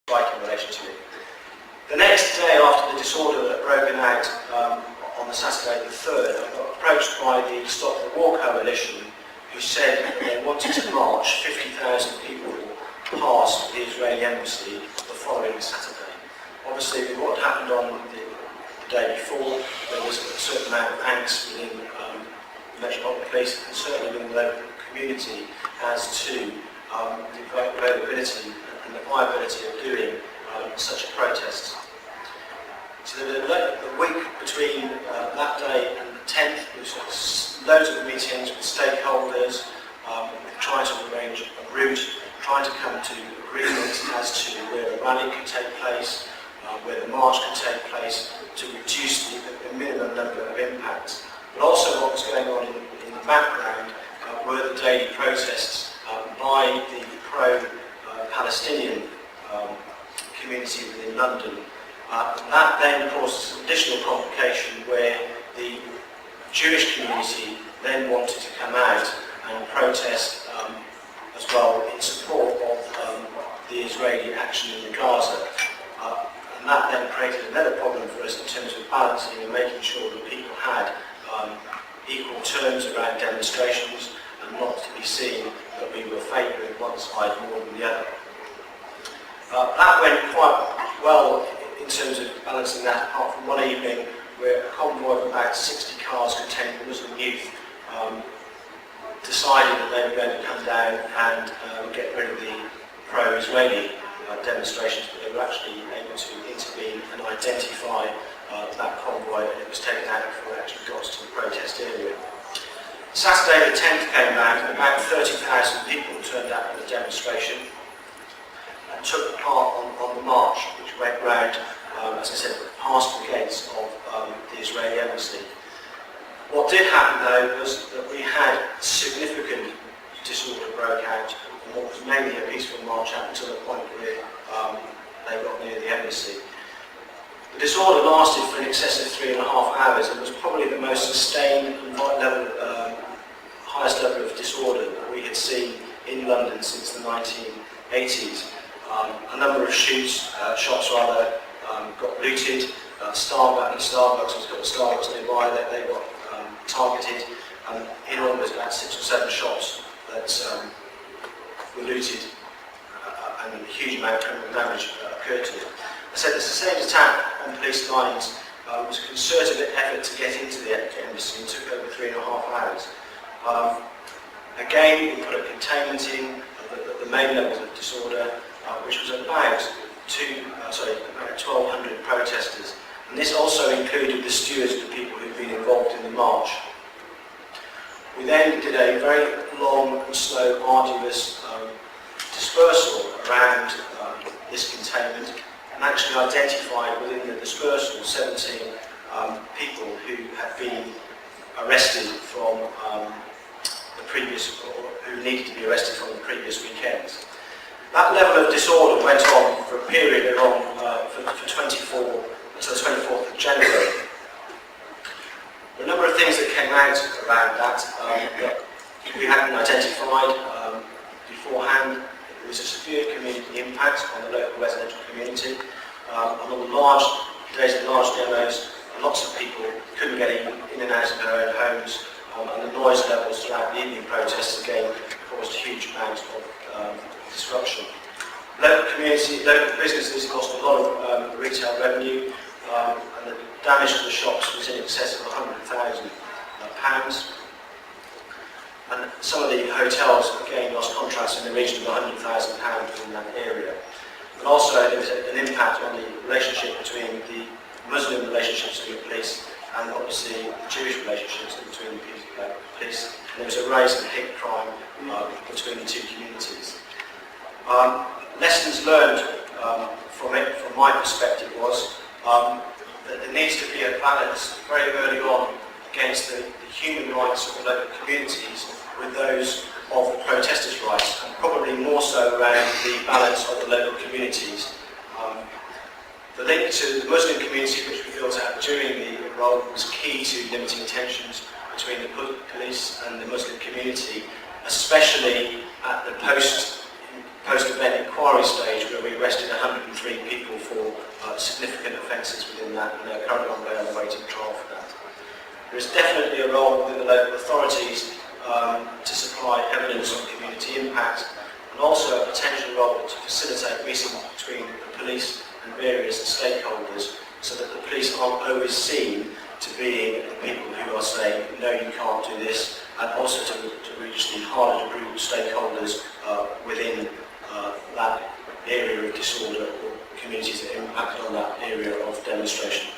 strike in relation to it. The next day after the disorder that broke out on the Saturday the 3rd, I got approached by the Stop the War Coalition, who said that they wanted to march 50,000 people past the Israeli embassy the following Saturday. Obviously, with what happened on the day before, there was a certain amount of angst within the Metropolitan Police and certainly within the local community as to the availability and the viability of doing such a protest. So the week between that day and the 10th, there was loads of meetings with stakeholders, trying to arrange a route, trying to come to agreements as to where the rally could take place, where the march could take place, to reduce the minimum number of impacts. But also what was going on in the background were the daily protests by the pro-Palestinian community within London. That then caused some additional complication where the Jewish community then wanted to come out and protest as well in support of the Israeli action in Gaza. And that then created another problem for us in terms of balancing and making sure that people had equal terms around demonstrations and not to be seen that we were favouring one side more than the other. That went quite well in terms of balancing that, apart from one evening where a convoy of about 60 cars containing Muslim youth decided that they were going to come down and get rid of the pro-Israeli demonstrations, but they were actually able to intervene and identify that convoy, and it was taken out before it actually got to the protest area. Saturday the 10th came round and about 30,000 people turned out for the demonstration and took part on the march, which went round, as I said, past the gates of the Israeli embassy. What did happen though was that we had significant disorder broke out in what was mainly a peaceful march up until the point where they got near the embassy. The disorder lasted for in excess of 3.5 hours and was probably the most sustained and highest level of disorder that we had seen in London since the 1980s. A number of shops got looted. Starbucks has got Starbucks nearby, they got targeted, and in all there's about 6 or 7 shops that were looted and a huge amount of criminal damage occurred to them. I said the sustained attack on police lines was a concerted effort to get into the embassy and took over 3.5 hours. Again, we put a containment in the main levels of disorder, which was about 1,200 protesters. And this also included the stewards, the people who'd been involved in the march. We then did a very long and slow, arduous dispersal around this containment, and actually identified within the dispersal 17 people who had been arrested from the previous, or who needed to be arrested from the previous weekends. That level of disorder went on for a period of for 24 until the 24th of January. There were a number of things that came out around that we hadn't identified beforehand. There was a severe community impact on the local residential community. On the days of large demos, lots of people couldn't get in and out of their own homes, and the noise levels throughout the evening protests again caused a huge amount of disruption. Local community, local businesses lost a lot of retail revenue, and the damage to the shops was in excess of £100,000. And some of the hotels again lost contracts in the region of £100,000 in that area. But also there was an impact on the relationship between the Muslim relationships with the police and obviously the Jewish relationships between the police. And there was a rise in hate crime between the two communities. Lessons learned from it, from my perspective, was that there needs to be a balance very early on against the human rights of the local communities with those of the protesters' rights, and probably more so around the balance of the local communities. The link to the Muslim community, which we built out during the role, was key to limiting tensions between the police and the Muslim community, especially at the post-event inquiry stage where we arrested 103 people for significant offences within that, and they're currently on bail awaiting trial for that. There is definitely a role within the local authorities to supply evidence on community impact, and also a potential role to facilitate meetings between the police and various stakeholders, so that the police aren't always seen to being the people who are saying, no, you can't do this, and also to reach the harder to group stakeholders within that area of disorder or communities that impact on that area of demonstration.